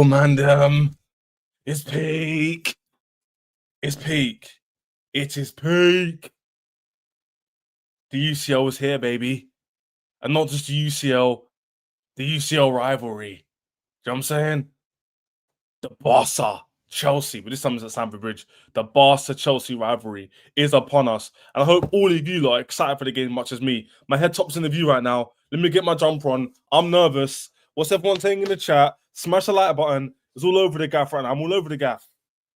Oh man, it's peak. It's peak. It is peak. The UCL is here, baby. And not just the UCL rivalry. You know what I'm saying? The BARÇA Chelsea, but this time it's at Stamford Bridge. The BARÇA Chelsea rivalry is upon us. And I hope all of you lot are excited for the game much as me. My head top's in the view right now. Let me get my jumper on. I'm nervous. What's everyone saying in the chat? Smash the like button. It's all over the gaff right now. I'm all over the gaff.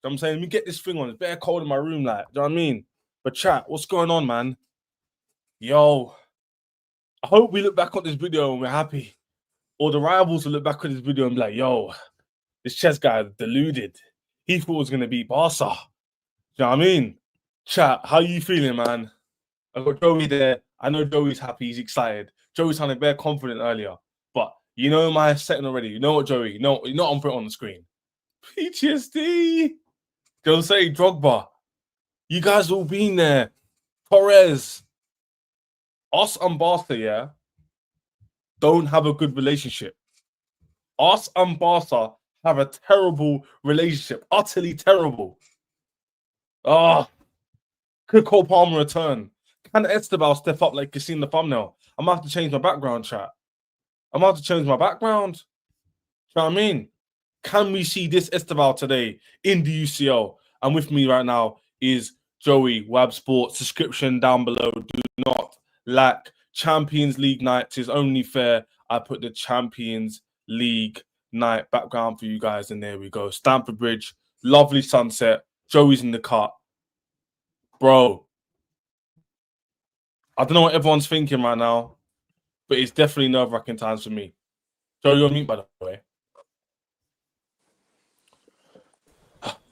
You know what I'm saying? Let me get this thing on. It's better cold in my room, like. Do you know what I mean? But chat, what's going on, man? Yo, I hope we look back on this video and we're happy. Or the rivals will look back on this video and be like, yo, this chess guy deluded. He thought it was going to beat BARÇA. You know what I mean? Chat, how you feeling, man? I got Joey there. I know Joey's happy. He's excited. Joey sounded very confident earlier. But you know my setting already. You know what, Joey? You know I'm putting on the screen. PTSD. They'll say Drogba. You guys all been there. Torres. Us and BARÇA, yeah, don't have a good relationship. Us and BARÇA have a terrible relationship. Utterly terrible. Could Cole Palmer return? Can Estevão step up like you see in the thumbnail? I'm going to have to change my background, chat. I'm going to have to change my background. You know what I mean? Can we see this Estevão today in the UCL? And with me right now is Joey, Wab Sports. Subscription down below. Do not lack. Champions League night is only fair. I put the Champions League night background for you guys, and there we go. Stamford Bridge, lovely sunset. Joey's in the cut. Bro, I don't know what everyone's thinking right now, but it's definitely nerve-wracking times for me. Joey, you're on mute, by the way.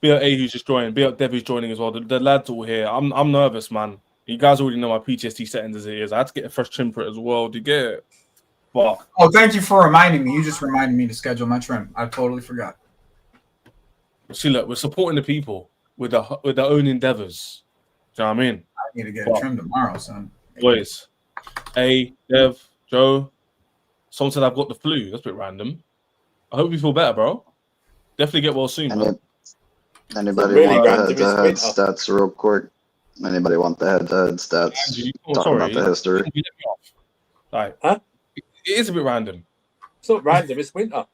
Be up A who's just joining. Be up Dev who's joining as well. The lads all here. I'm nervous, man. You guys already know my PTSD settings as it is. I had to get a fresh trim for it as well. Do you get it? But thank you for reminding me. You just reminded me to schedule my trim. I totally forgot. See, look, we're supporting the people with their own endeavors. Do you know what I mean? I need to get a trim tomorrow, son. Boys, A, Dev, Joe. Someone said I've got the flu. That's a bit random. I hope you feel better, bro. Definitely get well soon, man. Anybody really want the head-to-head stats real quick? Anybody want the head-to-head stats? Andrew, Talking about the history. Like, huh? It is a bit random. It's not random. It's winter.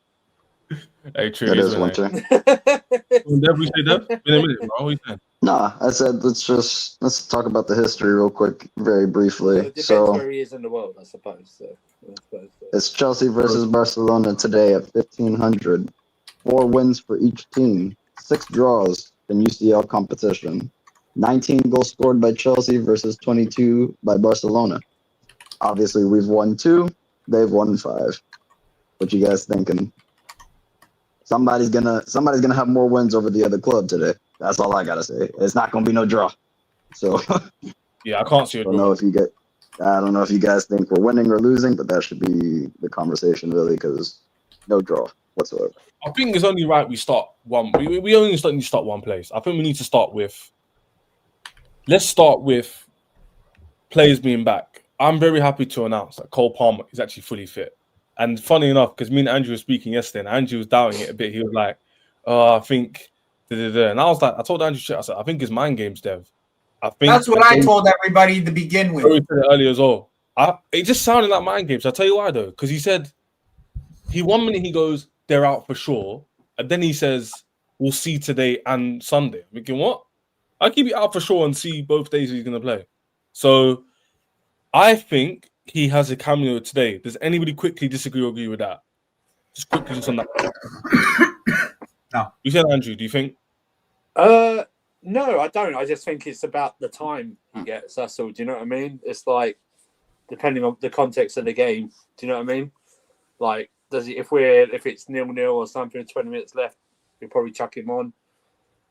Hey, true. It is winter. Dev, we say Dev? In a minute, bro. What are you saying? Nah, I said let's talk about the history real quick, very briefly. Well, it depends where he is in the world, I suppose. So. It's Chelsea versus Barcelona today at 1500. 4 wins for each team, 6 draws in UCL competition. 19 goals scored by Chelsea versus 22 by Barcelona. Obviously, we've won 2. They've won 5. What you guys thinking? Somebody's gonna have more wins over the other club today. That's all I gotta say. It's not gonna be no draw. So yeah, I can't see a draw. I don't know if you guys think we're winning or losing, but that should be the conversation really, because no draw whatsoever. I think it's only right we start one. We only need to start one place. I think we need to start with. Let's start with players being back. I'm very happy to announce that Cole Palmer is actually fully fit. And funny enough, because me and Andrew were speaking yesterday, and Andrew was doubting it a bit. He was like, "Oh, I think," and I was like, I told Andrew, I said, "I think it's mind games, Dev." I think that's what I told everybody to begin with. I said it earlier as well. It just sounded like mind games. I'll tell you why though, because he said one minute he goes, "They're out for sure," and then he says, "We'll see today and Sunday." I'm thinking, what? I keep it out for sure and see both days he's going to play. So I think he has a cameo today. Does anybody quickly disagree or agree with that? Just quickly, just on that. No. You said, Andrew, do you think? No, I don't. I just think it's about the time he gets. That's all. Do you know what I mean? It's like, depending on the context of the game. Do you know what I mean? Like, if it's 0-0 or something, 20 minutes left, we'll probably chuck him on.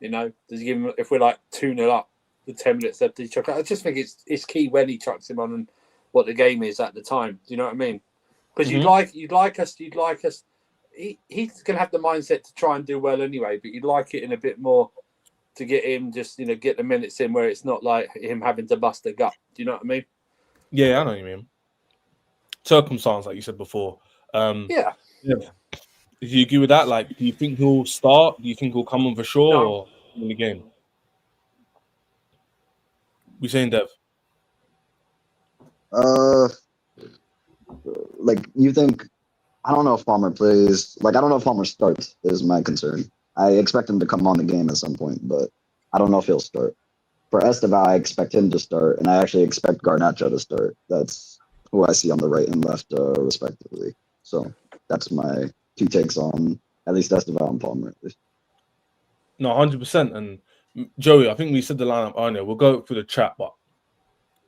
You know, does he give him, if we're like 2-0 up with 10 minutes left, does he chuck? I just think it's key when he chucks him on and what the game is at the time. Do you know what I mean? Because you'd like us. He's gonna have the mindset to try and do well anyway, but you'd like it in a bit more to get him just get the minutes in where it's not like him having to bust a gut. Do you know what I mean? Yeah, I know what you mean. Circumstance, like you said before. Yeah. Do you agree with that? Like, do you think he'll start? Do you think he'll come on for sure No. or in the game? We saying Dev? Like you think? I don't know if Palmer plays. Like I don't know if Palmer starts. Is my concern. I expect him to come on the game at some point, but I don't know if he'll start. For Estevão, I expect him to start, and I actually expect Garnacho to start. That's who I see on the right and left, respectively. So that's my 2 takes on at least Estevão and Palmer. At least. No, 100%. And Joey, I think we said the lineup earlier. We'll go through the chat, but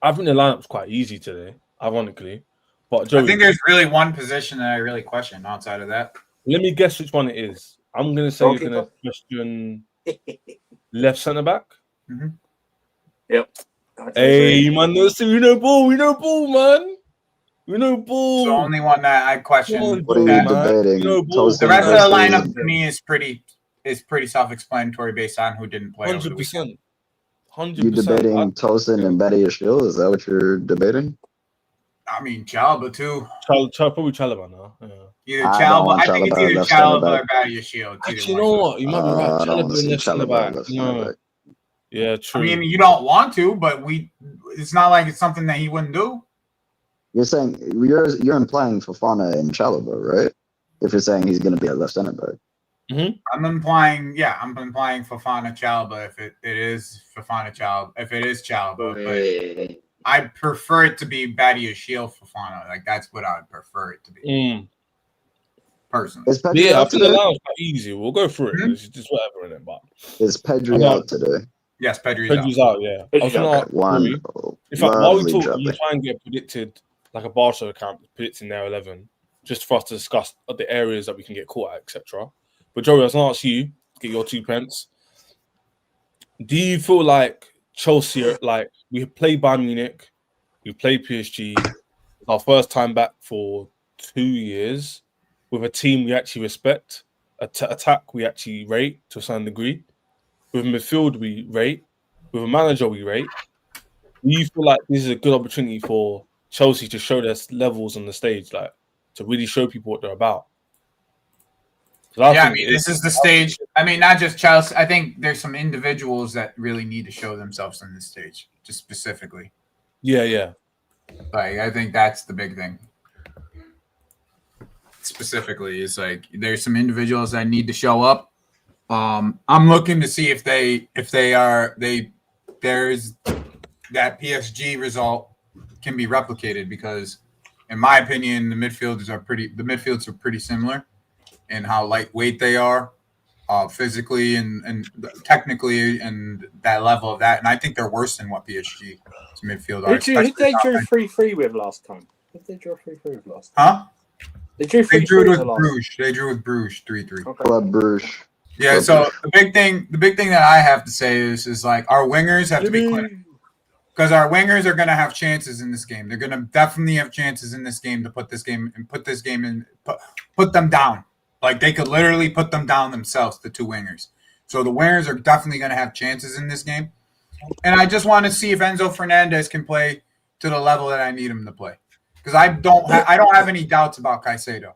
I think the lineup's quite easy today, ironically. But Joey, I think there's really one position that I really question outside of that. let me guess which one it is. I'm going to say you're going to question left centre back. Mm-hmm. Yep. Hey, man, we know ball, man. We know ball. The only one that I question. Come on, What are you man. debating? You know, ball. Tosin The rest of the versus- lineup to me is pretty self-explanatory based on who didn't play. 100%. 100%. You debating Tosin and Betty Ashil? Is that what you're debating? I mean, Chalaba too. Probably Chalaba now. Yeah. Either I don't Chalaba. want I think it's Chalaba either left center Chalaba or back. Batty Shield. Actually, you know what? You might be right. I don't want Chalaba to see left centre Chalaba back. left center No. back. Yeah, I true. mean, you don't want to, but it's not like it's something that he wouldn't do. You're saying you're implying Fofana and Chalaba, right? If you're saying he's going to be at left center back. I'm implying Fofana Chalaba if it is Fofana Chalaba. If it is Chalaba, but I prefer it to be Batty Shield Fofana. Like that's what I would prefer it to be. Personally. Is Pedri Yeah, I out think the today? lineup's quite easy. We'll go through it. Mhm. It's just whatever in it, but Is Pedri out today? Yes, Pedri's Pedri's out. out. Yeah, Pedri's I was gonna out. ask One Joey. In fact, while we lovely talk, job. we'll try and get predicted like a BARÇA account predicting their 11, just for us to discuss the areas that we can get caught at, etc. But Joey, I was gonna ask you, get your 2 pence. Do you feel like Chelsea, like we played Bayern Munich, we played PSG, it's our first time back for 2 years with a team we actually respect, attack we actually rate to a certain degree, with midfield we rate, with a manager we rate. Do you feel like this is a good opportunity for Chelsea to show their levels on the stage, like to really show people what they're about? Yeah, I mean, this is the stage. I mean, not just Chelsea. I think there's some individuals that really need to show themselves on this stage, just specifically. Yeah. Like, I think that's the big thing. Specifically, is like there's some individuals that need to show up. I'm looking to see if there's that PSG result can be replicated because, in my opinion, the midfields are pretty similar in how lightweight they are, physically and technically, and that level of that. And I think they're worse than what PSG's midfield are. Who they drew 3-3 with last time? Who they drew 3-3 with last time? Huh? They drew 3-3 They drew with with last. Bruges. They drew with Bruges 3-3. Okay. Club Bruges. Yeah. So the big thing that I have to say is like our wingers have to be clinical. Because our wingers are going to have chances in this game. They're going to definitely have chances in this game to put them down. Like they could literally put them down themselves, the 2 wingers. So the wingers are definitely going to have chances in this game. And I just want to see if Enzo Fernandez can play to the level that I need him to play. Because I don't have any doubts about Caicedo.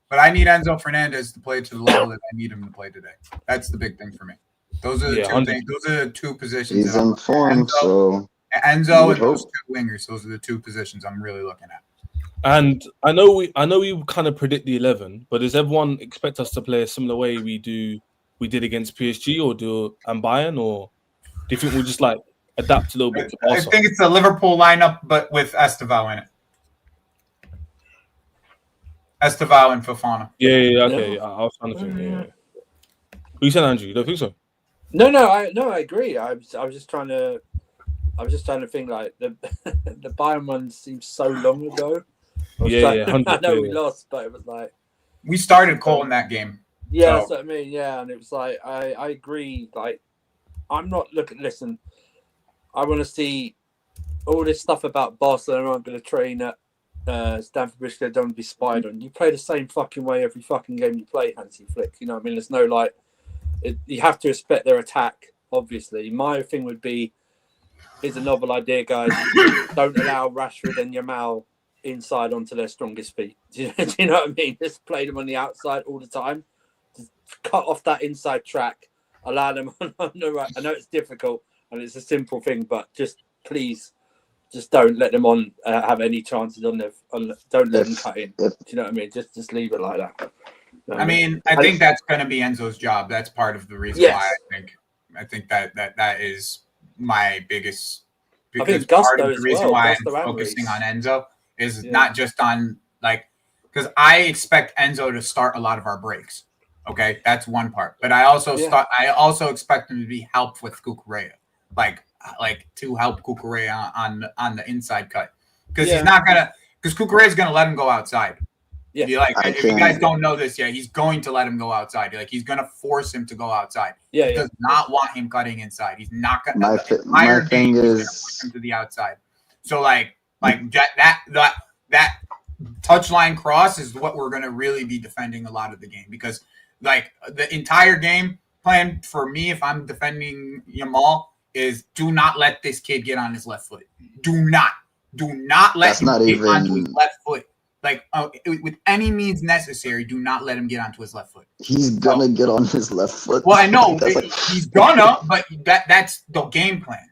But I need Enzo Fernandez to play to the level that I need him to play today. That's the big thing for me. Those are the 2 things. Those are the 2 positions. He's in form, so Enzo and those 2 wingers. Those are the 2 positions I'm really looking at. And I know we kind of predict the 11, but does everyone expect us to play a similar way we did against PSG and Bayern, or do you think we'll just like adapt a little bit to Barca? I think it's a Liverpool lineup, but with Estevão in it. Estevão and Fofana. Yeah, okay. Yeah. I was trying to think. Yeah. Who you said, Andrew? You don't think so? No, I agree. I was just trying to think like the Bayern one seems so long ago. I know we lost, but it was like we started cold in that game. Yeah, that's what I mean. Yeah, and it was like I agree. Like I'm not looking. Listen, I want to see all this stuff about Barcelona. I'm going to train at Stamford Bridge. Don't want to be spied on. You play the same fucking way every fucking game you play, Hansi Flick. You know what I mean? There's no like. You have to respect their attack. Obviously, my thing would be, here's a novel idea, guys. Don't allow Rashford and Yamal inside onto their strongest feet. Do you know what I mean? Just play them on the outside all the time. Just cut off that inside track. Allow them on the right. I know it's difficult and it's a simple thing, but just please, just don't let them have any chances on their. Don't let them cut in. Do you know what I mean? Just leave it like that. I mean, I think that's going to be Enzo's job. That's part of the reason why I think that is my biggest. Because part of the reason why I'm focusing on Enzo is not just on because I expect Enzo to start a lot of our breaks. Okay, that's one part. But I also expect him to be helped with Cucurella, like to help Cucurella on the inside cut, because he's not gonna Cucurella's gonna let him go outside. Yeah, if you guys don't know this yet, he's going to let him go outside. He's gonna force him to go outside. He does not want him cutting inside. He's not gonna. My thing is push him to the outside. So that touchline cross is what we're gonna really be defending a lot of the game, because the entire game plan for me, if I'm defending Yamal, is do not let this kid get on his left foot. Do not let him get onto his left foot. With any means necessary, do not let him get onto his left foot. He's gonna get on his left foot. Well, I know he's gonna, but that's the game plan.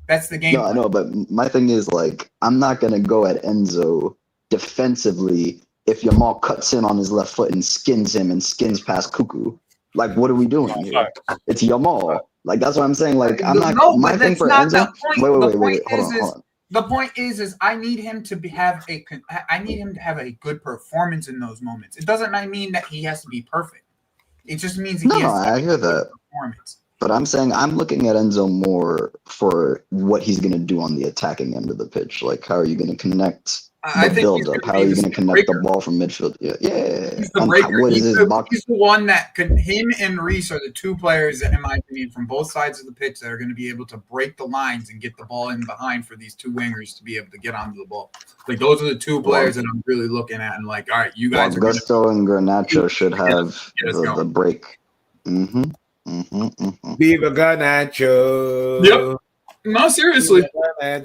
That's the game plan. I know, but my thing is I'm not gonna go at Enzo defensively if Yamal cuts in on his left foot and skins him and skins past Cuckoo. What are we doing here? It's Yamal. That's what I'm saying. I'm not. No, my thing for Enzo. Wait. Hold on. The point is I need him to have a good performance in those moments. It doesn't mean that he has to be perfect. It just means he has I hear that. Performance. But I'm saying I'm looking at Enzo more for what he's going to do on the attacking end of the pitch. How are you going to connect the build-up? How are you going to connect the ball from midfield? Yeah. He's the breaker. He's the one that could. Him and Reese are the two players, in my opinion, from both sides of the pitch that are going to be able to break the lines and get the ball in behind for these two wingers to be able to get onto the ball. Those are the two players that I'm really looking at, and all right, you guys. Augusto and Garnacho should have the break. Viva Garnacho. Yep. No, seriously. I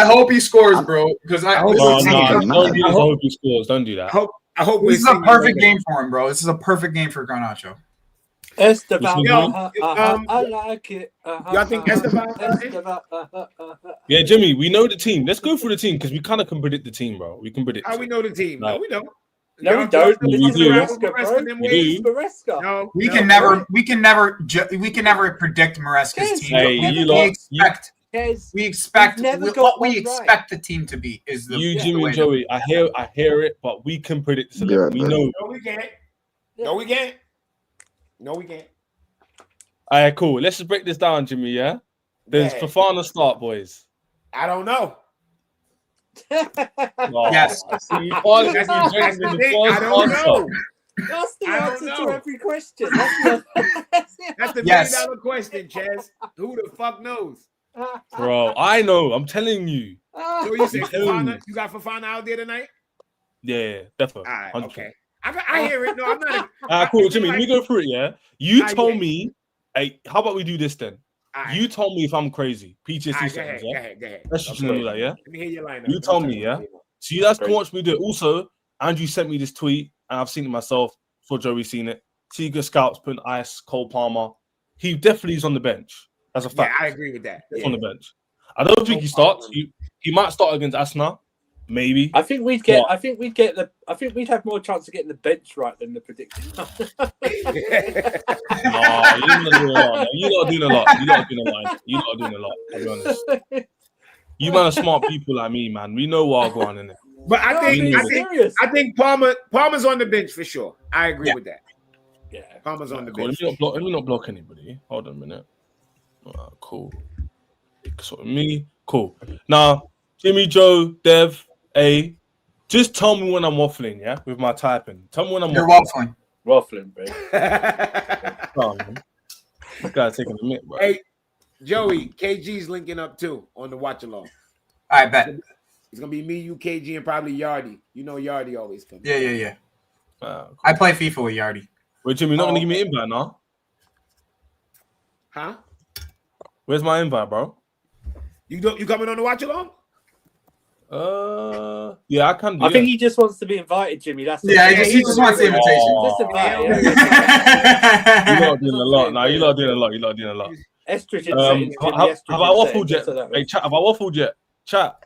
hope he scores, bro. Because don't hope he scores. Don't do that. I hope this is a perfect game for him, bro. This is a perfect game for Garnacho. Estevão, I like it. Y'all think Estevão? Yeah, Jimmy, we know the team. Let's go through the team because we kind of can predict the team, bro. We can predict. How we know the team? No, we don't. No, we don't. We do. No, we can never predict Maresca's team. Hey, we expect what we expect the team to be. Is the Jimmy and Joey? I hear it, but we can predict the team. We know. No, we can't. No, we can't. No, we can't. All right, cool. Let's just break this down, Jimmy. Yeah. There's Fofana start, boys. I don't know. Yes. I don't know. That's the answer to every question. That's the $1 million question, Chaz. Who the fuck knows? Bro, I know. I'm telling you. So you say Fofana? You got Fofana out there tonight? Yeah, definitely. All right, okay. I hear it. No, I'm not. Cool, Jimmy. Let me go through it. Yeah, you told me. Hey, how about we do this then? You told me if I'm crazy. PTSD settings, yeah? Go ahead. Let's just know that, yeah? Let me hear your lineup. You told me, yeah? So you guys can watch me do it. Also, Andrew sent me this tweet, and I've seen it myself before Joey's seen it. Tiga Scouts putting Ice, Cole Palmer. He definitely is on the bench. That's a fact. Yeah, I agree with that. He's on the bench. I don't think he starts. He might start against Asna. Maybe. I think we'd have more chance of getting the bench right than the prediction. You're not doing a lot. You're not doing a lot. I'll be honest. You man are smart people like me, man. We know what I'm going in it. But I think Palmer's on the bench for sure. I agree with that. Yeah. Palmer's on the bench. Let me not block anybody. Hold on a minute. Cool. So me, cool. Now, Jimmy, Joe, Dev, just tell me when I'm waffling, yeah, with my typing. Tell me when I'm waffling. Waffling, bro. Oh, man. This guy's taking a minute, bro. Hey, Joey, KG's linking up too on the watch along. I bet. It's gonna be me, you, KG, and probably Yardy. You know Yardy always comes. Yeah. Cool. I play FIFA with Yardy. Wait, Jimmy, you're not gonna give me an invite now? Huh? Where's my invite, bro? You coming on the watch along? Yeah, I can. I think he just wants to be invited, Jimmy. That's he just wants the invitation. Just invite him. You lot are doing a lot. Nah, you lot are doing a lot. You lot are doing a lot. Estrogen settings, Jimmy. Have I waffled yet? Hey, chat. Have I waffled yet? Chat.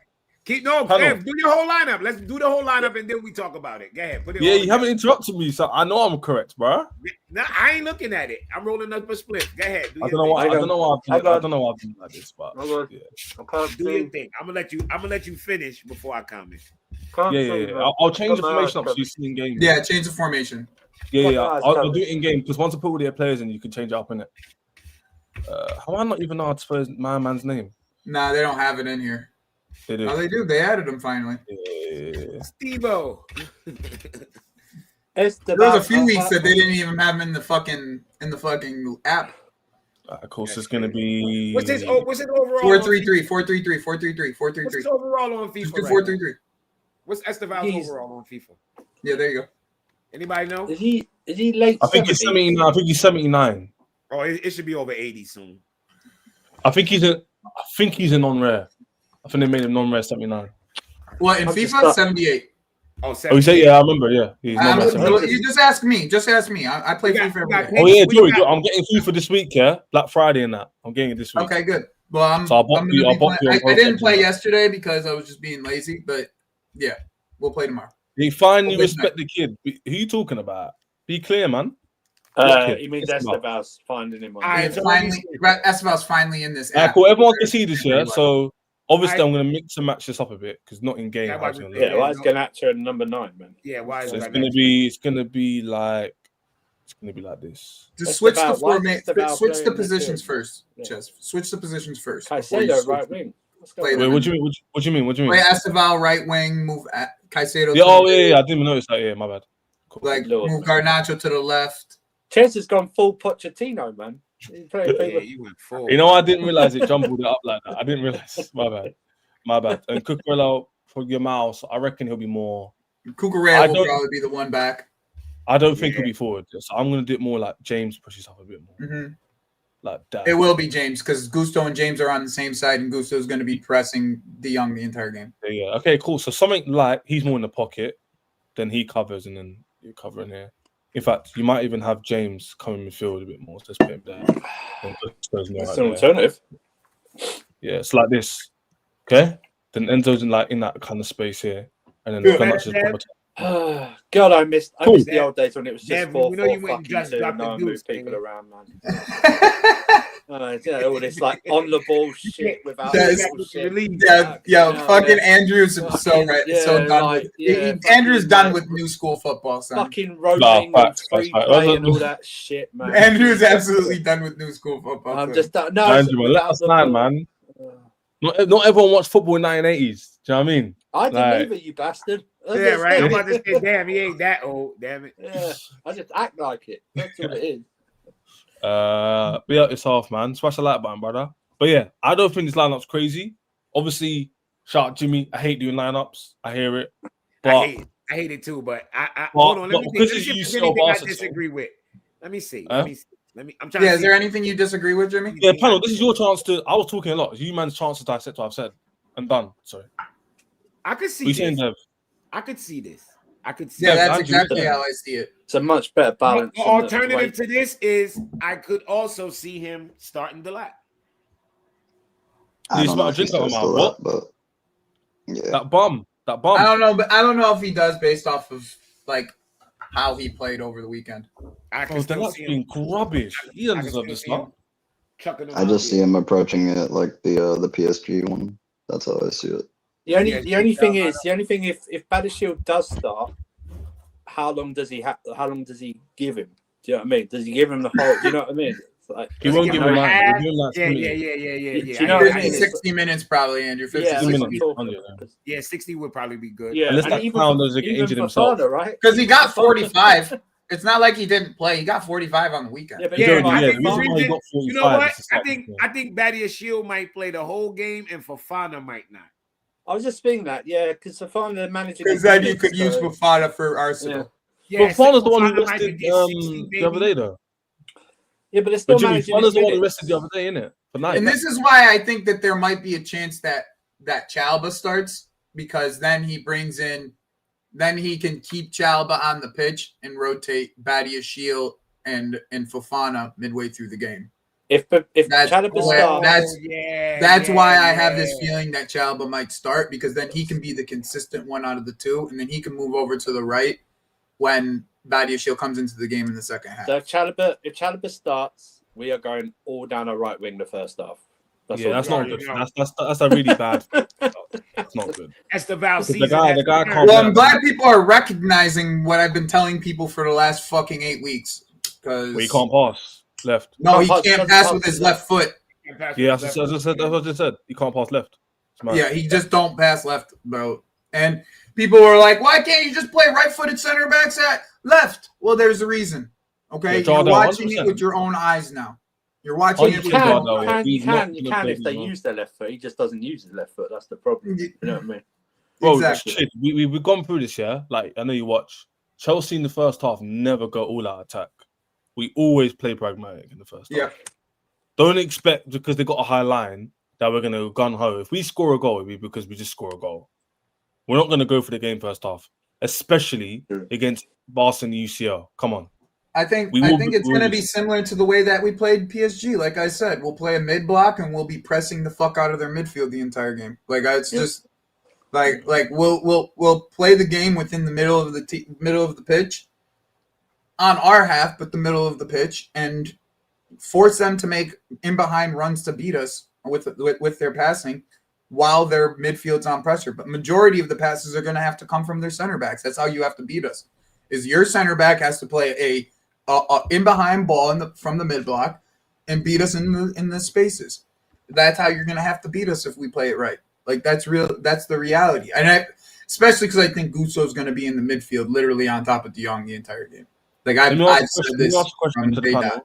Keep no, Kev, do your whole lineup. Let's do the whole lineup and then we talk about it. Go ahead. Put it You haven't interrupted me, so I know I'm correct, bro. No, I ain't looking at it. I'm rolling up a split. Go ahead. I don't know why I've been like this, but yeah. Do your thing. I'm gonna let you finish before I comment. Yeah. I'll change the formation up so you see in game. Yeah, change the formation. Yeah. I'll do it in game because once I put all their players in, you can change it up in it. How am I not even know how to spell my man's name? Nah, they don't have it in here. They do. Oh, they do. They added him finally. Yeah. Steve-O. There was a few weeks that they didn't even have him in the fucking app. Of course, it's gonna be. What's his overall? 4-3-3, 4-3-3, 4-3-3, 4-3-3. What's his overall on FIFA? Just do 4-3-3. What's Esteval's overall on FIFA? Yeah, there you go. Anybody know? Is he late? I think he's 79. I think he's 79. Oh, it should be over 80 soon. I think he's in non-rare. I think they made him non-rare 79. What, in FIFA? 78. Oh, 78. Oh, you say, yeah, I remember, yeah. He's You just ask me. I play FIFA every day. Oh, yeah, Joey, I'm getting FIFA this week, yeah? Black Friday and that. I'm getting it this week. Okay, good. Well, I didn't play yesterday because I was just being lazy, but yeah, we'll play tomorrow. He finally respect the kid. Who you talking about? Be clear, man. He means Esteval's finding him. Esteval's finally in this app. Cool. Everyone can see this, yeah? So, obviously, I'm going to mix and match this up a bit because not in game. Why is Ganacho number 9, man? Yeah, why is it's gonna be like this. Just switch the format. Switch the positions first. Just switch the positions first. Caicedo right wing. Wait, what do you mean? Wait, Estevão right wing. Move Caicedo. Yeah, I didn't even notice that. Yeah, my bad. Cool. Like move Garnacho to the left. Chance has gone full Pochettino, man. You know, I didn't realize it jumbled it up like that. I didn't realize. My bad. And Cucurella for Yamal, so I reckon he'll be more. Cucurella will probably be the one back. I don't think he'll be forward. So I'm gonna do it more like James pushes up a bit more. Mm-hmm. Like that. It will be James because Gusto and James are on the same side, and Gusto is going to be pressing De Jong the entire game. Yeah. Okay. Cool. So something like he's more in the pocket, then he covers, and then you cover in here. In fact, you might even have James come in midfield a bit more. So let's put him there. That's an alternative. Yeah, it's like this. Okay. Then Enzo's in that kind of space here, and then Garnacho's proper. God, I missed the old days when it was just 4-4. You know you went just got the move people around, man. All this like on the ball shit without shit. Fucking Andrew's so right. So done. Andrew's done with new school football, son. Fucking rotating free play and all that shit, man. Andrew's absolutely done with new school football. I'm just no. Andrew, let us stand, man. Not everyone watched football in the 1980s. Do you know what I mean? I didn't either, you bastard. Yeah, right. I'm about to say, damn, he ain't that old. Damn it. Yeah, I just act like it. That's what it is. Be out yourself, man. Smash the like button, brother. But yeah, I don't think this lineup's crazy. Obviously, shout out Jimmy. I hate doing lineups. I hear it. But I hate it too. But I hold on. Let me see anything I disagree with. Let me see. Let me. I'm trying. Yeah, is there anything you disagree with, Jimmy? Yeah, panel. This is your chance to. I was talking a lot. It's you man's chance to dissect what I've said and done. Sorry. I could see. What you saying, Dev? I could see this. I could see. Yeah, that's exactly how I see it. It's a much better balance. The alternative to this is I could also see him starting the lap. I don't know if he starts the lap, but yeah. That bum. I don't know, but I don't know if he does based off of like how he played over the weekend. That's been rubbish. He doesn't deserve this stuff. I just see him approaching it like the PSG one. That's how I see it. The only thing if Badashield does start, how long does he give him? Do you know what I mean? Does he give him the whole? Do you know what I mean? It's like, he won't give him that. Yeah. Do you know what I mean? 60 minutes probably, Andrew. 50 minutes. Yeah, 60 would probably be good. Yeah, unless that clown doesn't get injured himself, right? Because he got 45. It's not like he didn't play. He got 45 on the weekend. You know what? I think Badashield might play the whole game, and Fofana might not. I was just thinking that, because Fofana managing. Because then you could use Fofana for Arsenal. Yeah, Fofana's the one who rested the other day, though. Yeah, but it's still managing. Fofana's the one who rested the other day, innit? And this is why I think that there might be a chance that Chalba starts because then he brings in, then he can keep Chalba on the pitch and rotate Badiashile and Fofana midway through the game. If Chalobah starts, that's why I have this feeling that Chalobah might start, because then he can be the consistent one out of the two, and then he can move over to the right when Badiashile comes into the game in the second half. So if Chalobah starts, we are going all down our right wing the first half. That's not good. That's a really bad. That's not good. That's the Val season. The guy can't. Well, I'm glad people are recognizing what I've been telling people for the last fucking 8 weeks. Because he can't pass left. No, he can't pass with his left foot. Yeah, that's what I just said. He can't pass left. Yeah, he just don't pass left, bro. And people were like, "Why can't you just play right-footed center backs at left?" Well, there's a reason. Okay, you're watching it with your own eyes now. You're watching it with your own eyes. You can if they use their left foot. He just doesn't use his left foot. That's the problem. You know what I mean? Bro, exactly. Shit, we've gone through this, yeah? Like, I know you watch. Chelsea in the first half never go all-out attack. We always play pragmatic in the first half. Don't expect, because they got a high line, that we're going to gun-ho. If we score a goal, it'll be because we just score a goal. We're not going to go for the game first half, especially against BARÇA and the UCL. Come on. I think it's going to be similar to the way that we played PSG. Like I said, we'll play a mid-block and we'll be pressing the fuck out of their midfield the entire game. Like it's just like we'll play the game within the middle of the pitch on our half, but the middle of the pitch, and force them to make in behind runs to beat us with their passing while their midfield's on pressure. But majority of the passes are going to have to come from their center backs. That's how you have to beat us. Is your center back has to play a in behind ball from the mid block and beat us in the spaces. That's how you're going to have to beat us if we play it right. Like that's real. That's the reality. And especially because I think Gusso's going to be in the midfield, literally on top of De Jong the entire game. Like I've said this from day dot.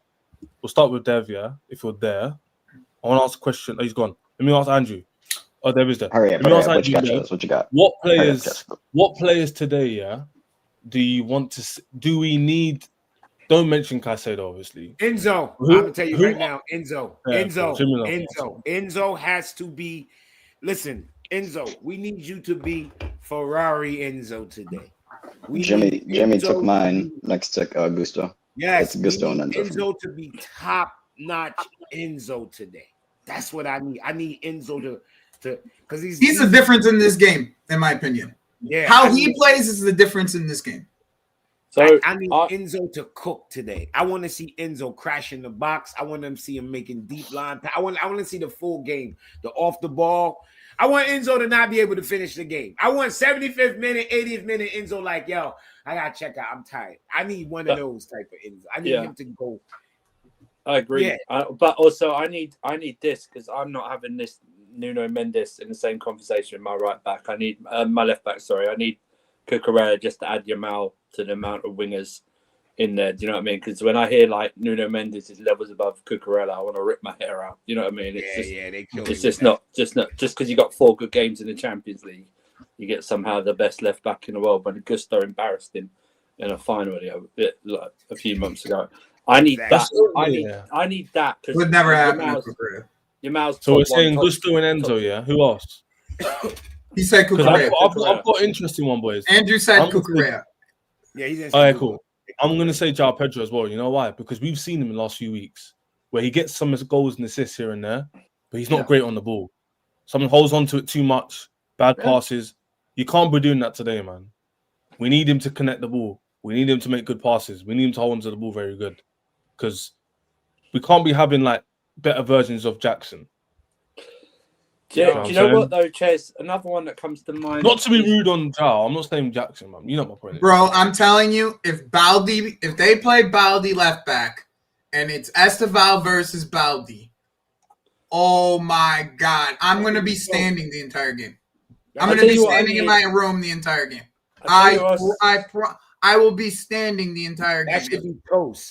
We'll start with Dev, yeah. If you're there, I want to ask a question. Oh, he's gone. Let me ask Andrew. Oh, Dev is there. Hurry up, what you got? What players today, yeah, do we need? Don't mention Caicedo, obviously. Enzo. I'm going to tell you right now, Enzo. Yeah, Enzo has to be, listen, Enzo, we need you to be Ferrari Enzo today. Jimmy took mine next to Gusto. Yes, it's Gusto and Enzo to be top-notch Enzo today. That's what I need. I need Enzo to because he's the difference in this game, in my opinion. Yeah, how he plays is the difference in this game. So I need Enzo to cook today. I want to see Enzo crash in the box. I want to see him making deep line. I want to see the full game, the off the ball. I want Enzo to not be able to finish the game. I want 75th minute, 80th minute Enzo like, yo, I got to check out. I'm tired. I need one of those type of Enzo. I need him to go. I agree. Yeah. But also I need this because I'm not having this Nuno Mendes in the same conversation with my right back. I need my left back, sorry. I need Cucurella just to add Yamal to the amount of wingers in there. Do you know what I mean? Because when I hear like Nuno Mendes is levels above Cucurella, I want to rip my hair out. You know what I mean? It's just not because you got 4 good games in the Champions League, you get somehow the best left back in the world. When Gusto embarrassed him in a final like a few months ago. I need that. I need that because would never happen. So we're saying Gusto and Enzo, yeah. Who else? He said Cucurella. I've got an interesting one, boys. Andrew said Cucurella. Yeah, he's all right, cool. I'm going to say João Pedro as well. You know why? Because we've seen him in the last few weeks where he gets some goals and assists here and there, but he's not great on the ball. Someone holds on to it too much, bad passes. You can't be doing that today, man. We need him to connect the ball. We need him to make good passes. We need him to hold on to the ball very good because we can't be having like better versions of Jackson. Do you know what though, Ches? Another one that comes to mind. Not to be rude on João, I'm not saying Jackson, man. You know my point. Bro, I'm telling you, if they play Baldi left back, and it's Estevão versus Baldi, oh my God, I'm gonna be standing the entire game. I'm gonna be standing in my room the entire game. I will be standing the entire game.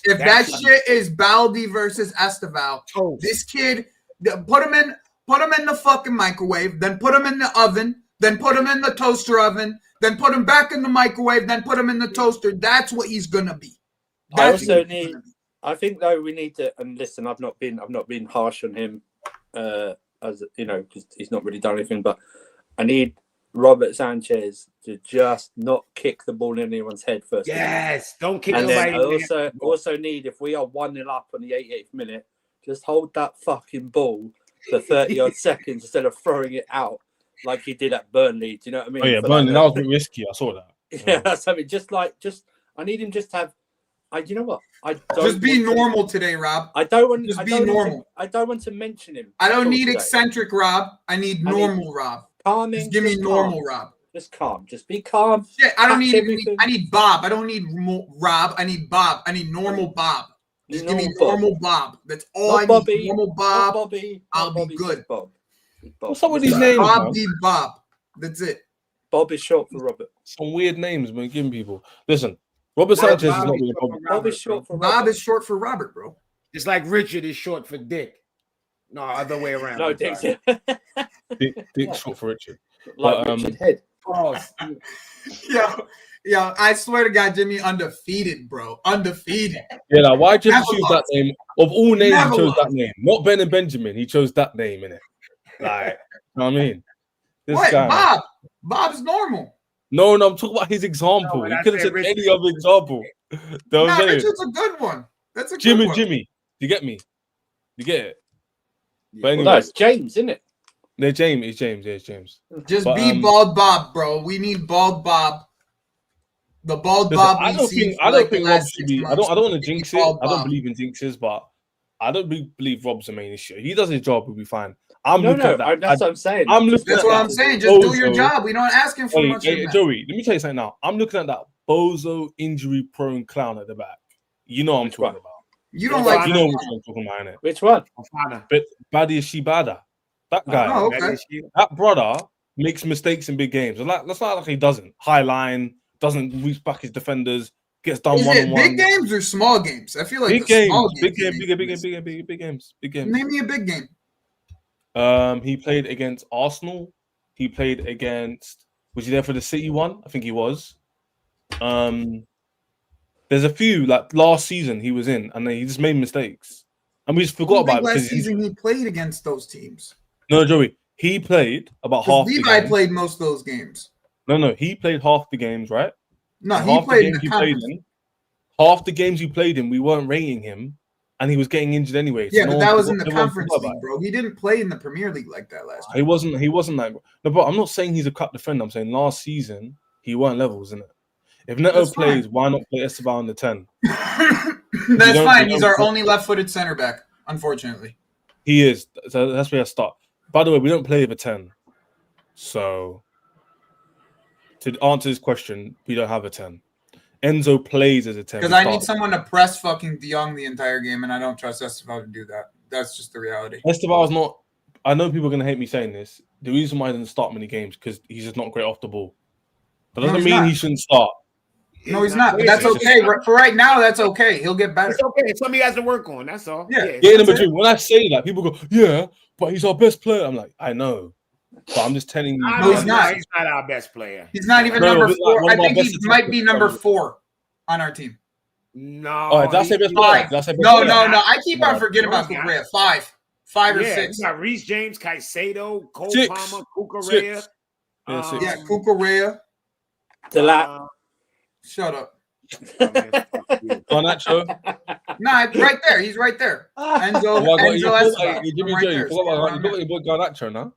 If that shit is Baldi versus Estevão, this kid, put him in the fucking microwave, then put him in the oven, then put him in the toaster oven, then put him back in the microwave, then put him in the toaster. That's what he's gonna be. I think though we need to. And listen, I've not been harsh on him, as you know, because he's not really done anything. But I need Robert Sanchez to just not kick the ball in anyone's head first. Yes, don't kick And then nobody. I also need, if we are 1-0 up on the 88th minute, just hold that fucking ball for 30 odd seconds instead of throwing it out like he did at Burnley. Do you know what I mean? Oh yeah, For Burnley. like That was a bit risky. I saw that. yeah, something I need him just to have. You know what? I don't Just be want normal today, Rob. I don't want. Just I be don't want normal. I don't want to mention him. I don't at all need today. eccentric Rob. I need normal Rob. Calming. Just give me normal Rob. Just calm. Just be calm. Shit, I don't Catch need. everything. I need Bob. I don't need Rob. I need Bob. I need normal Bob. Just give me normal Bob. That's all Not I need. Bobby, Normal Not Bob. Bobby. I'll Not be Bobby, good. just Bob. What's up with these names, Bob man? be Bob. That's it. Bob is short for Robert. Some weird names, man. Giving people. Listen, Robert Sanchez is not really a problem. Bob is short for Bob Robert. is short for Robert, bro. It's like Richard is short for Dick. No, other way around. No, I'm Dick's sorry. Dick's short for Richard. like But, Richard Head. Pause. Yo, I swear to God, Jimmy, undefeated, bro. Undefeated. Yeah, like, why did you Never choose lost. that name? Of all names, Never he chose lost. that name. Not Ben and Benjamin. He chose that name, innit? Like, you know what I mean? This What? guy. Bob? Bob's normal. No, I'm talking about his example. No, He I could have said said Richard. any other example. You know what I'm Nah, saying? Richard's a good one. That's a Jim good and one. Jimmy. You get me? You get it? But Well, anyway, no, it's James, isn't it? they're James. It's James. Yeah, it's James. Just But, be Bald Bob, bro. We need Bald Bob. The Bald Listen, Bob I we don't see think for I don't like the think Rob last should 6 be. I months. don't want to We need jinx it. Bald I don't Bob. believe in jinxes, but I don't believe Rob's the main issue. He does his job, we'll be fine. I'm No, looking at that. that's what I'm saying. I'm looking That's at what that I'm saying. Just do your bozo. job. We don't ask him for much. Hey, in that. Joey, let me tell you something now. I'm looking at that bozo injury-prone clown at the back. You know what I'm Which talking one? about. You don't Fofana. like. You know what I'm talking about, innit? Which one? Fofana. But Badi Shibada, that guy, Oh, okay. that brother makes mistakes in big games. That's not like he doesn't. High line, doesn't reach back his defenders, gets done Is one-on-one. it big games or small games? I feel like Big the games, small big games. game, big games. Name me a big game. He played against Arsenal. He played against. Was he there for the City one? I think he was. There's a few like last season he was in, and then he just made mistakes, and we just forgot about it last because season he played against those teams. no, Joey. He played about half the Levi games. played most of those games. No, he played half the games, right? No, And he half played in games the he played conference. in. Half the games he played in, we weren't rating him, and he was getting injured anyway. So Yeah, no but one that was forgot- in the everyone conference forgot about league, it. bro. He didn't play in the Premier League like that last year. He wasn't like no, but I'm not saying he's a cut defender. I'm saying last season he weren't levels, isn't it? If Neto That's fine. plays, why not play Estevão on the 10? That's don't- fine. you He's don't- our only left-footed center back, unfortunately. He is. So that's where I start. By the way, we don't play with a 10. So to answer this question, we don't have a 10. Enzo plays as a 10. Because I need someone to press fucking De Jong the entire game, and I don't trust Estevão to do that. That's just the reality. Estevão's not. I know people are gonna hate me saying this. The reason why he doesn't start many games because he's just not great off the ball. That No, doesn't he's mean not. he shouldn't start. No, he's not. But Yeah, that's it's okay. For right now, that's okay. He'll get better. It's okay. It's something he has to work on. That's all. Yeah. Yeah, in That's it. between. When I say that, people go, "Yeah, but he's our best player." I'm like, I know, but I'm just telling you. No, he's not. He's not our best player. He's not even No, number he's like 4. one I of our think he best might be attackers. number 4 on our team. No. Oh, that's a best player. Five. That's a best No, player. no. I keep on No, forgetting no, about he's not. Correa. 5 or Yeah, 6. we got Reece James, Caicedo, Cole 6. Palmer, Cucurella. 6. Yeah, 6. Yeah, Cucurella. Delap. Shut up. Garnacho. Nah, right there. He's right there. Enzo, Estevão. Jimmy I'm J. right there. You forgot about your boy Garnacho now.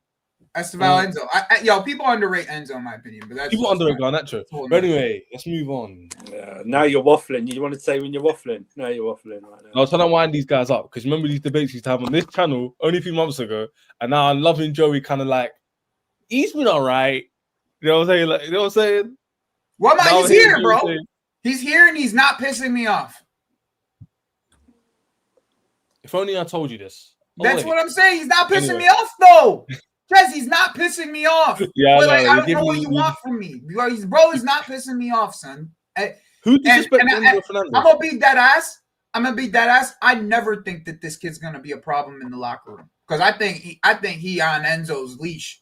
Estevão, Enzo. Yo, people underrate Enzo in my opinion, but that's People underrate Garnacho. Hold But on. anyway, let's move on. Now you're waffling. You want to say when you're waffling? No, you're waffling right now. I was trying to wind these guys up because remember these debates we used to have on this channel only a few months ago, and now I'm loving Joey kind of like he's been all right. You know what I'm saying? Like, you know what I'm saying? Well, man, Now he's here's here, Joey bro. saying, He's here and he's not pissing me off. if only I told you this. That's what I'm saying. He's not pissing Anyway. me off, though. Jess, he's not pissing me off. Yeah, But, like, no, I you don't give know what me- you want from me. His bro is not pissing me off, son. Who disrespects and Enzo Fernandez? I'm gonna beat that ass. I never think that this kid's gonna be a problem in the locker room because I think he on Enzo's leash.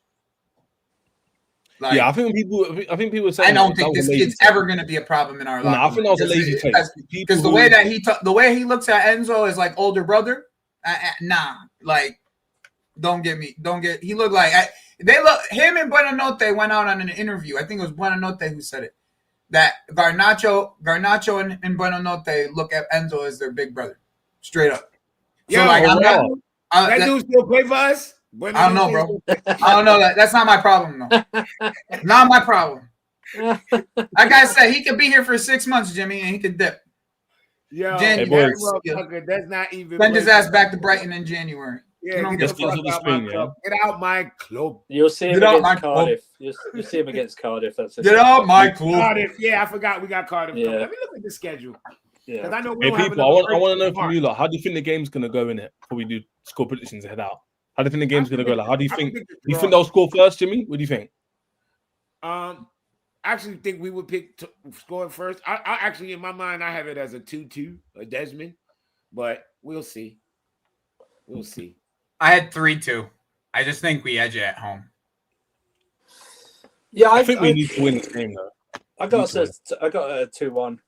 Like, Yeah, I think people were saying I don't that think was this a lazy kid's take. ever gonna be a problem in our No, locker I think that was a room. lazy take. Because the way that the way he looks at Enzo as like older brother, nah, like don't get. He looked like They look. Him and Buenanote went out on an interview. I think it was Buenanote who said it. That Garnacho and Buenanote look at Enzo as their big brother, straight up. So Yo, like, I'm not. that dude still play for us? I don't know, bro. I don't know that. That's not my problem, though. Not my problem. Like I said, he could be here for 6 months, Jimmy, and he could dip. Yo, Hey, that boys. motherfucker, that's not even. Send his ass back to Brighton in January. Yeah, You don't get give a the fuck. fuck out my club. Get out my club. You'll see him Get out my against Cardiff. You'll see him against Cardiff. That's Get out my club. Cardiff. Yeah, I forgot we got Cardiff. Yeah. Let me look at the schedule. Yeah. I know we Hey, don't have people, I want to know another from you, like, how do you think the game's gonna go in it before we do score predictions and head out? How do you think the game's gonna go? Like, how do you think? Do you think they'll score first, Jimmy? What do you think? I actually think we would pick score first. I actually, in my mind, I have it as a 2-2, a Desmond, but we'll see. We'll see. I had 3-2. I just think we edge it at home. Yeah, I think we need to win this game, though. I got a 2-1.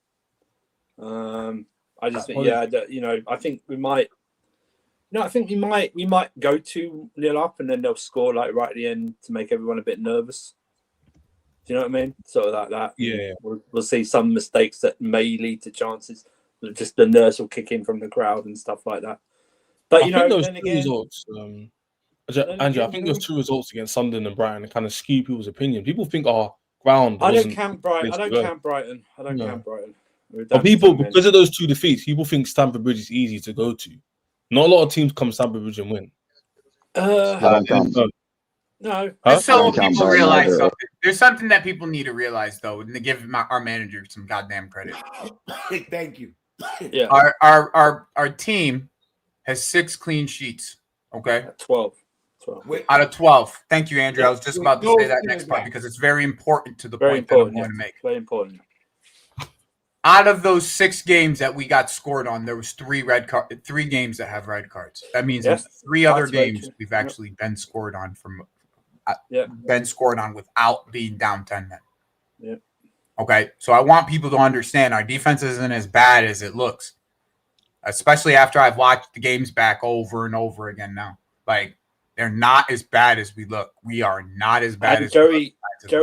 I just think, I think we might. No, I think we might go 2-0 up and then they'll score like right at the end to make everyone a bit nervous. Do you know what I mean? Sort of like that. Yeah. We'll see some mistakes that may lead to chances. Just the nerves will kick in from the crowd and stuff like that. But I think those then two again, results, Andrew, I think those two results against Sunderland and Brighton kind of skew people's opinion. People think our ground. I don't wasn't count Brighton. place I to don't go. count Brighton. I don't No. count Brighton. But people, because of those two defeats, people think Stamford Bridge is easy to go to. Not a lot of teams come Stamford Bridge and win. I don't count. No. That's so I don't count people Brighton realize either. something. There's something that people need to realize, though, and to give our manager some goddamn credit. Thank you. Yeah. Our team has 6 clean sheets. Okay. 12. Out of 12. Thank you, Andrew. I was just about to say that next part because it's very important to the Very point that I'm important. going to make. Very important. Out of those 6 games that we got scored on, there was 3 games that have red cards. That means in 3 other That's very games true. we've actually been scored on Yep. been scored on without being down 10 men. Yep. Okay, so I want people to understand our defense isn't as bad as it looks, especially after I've watched the games back over and over again now. Like, they're not as bad as we look. We are not as bad as Joey,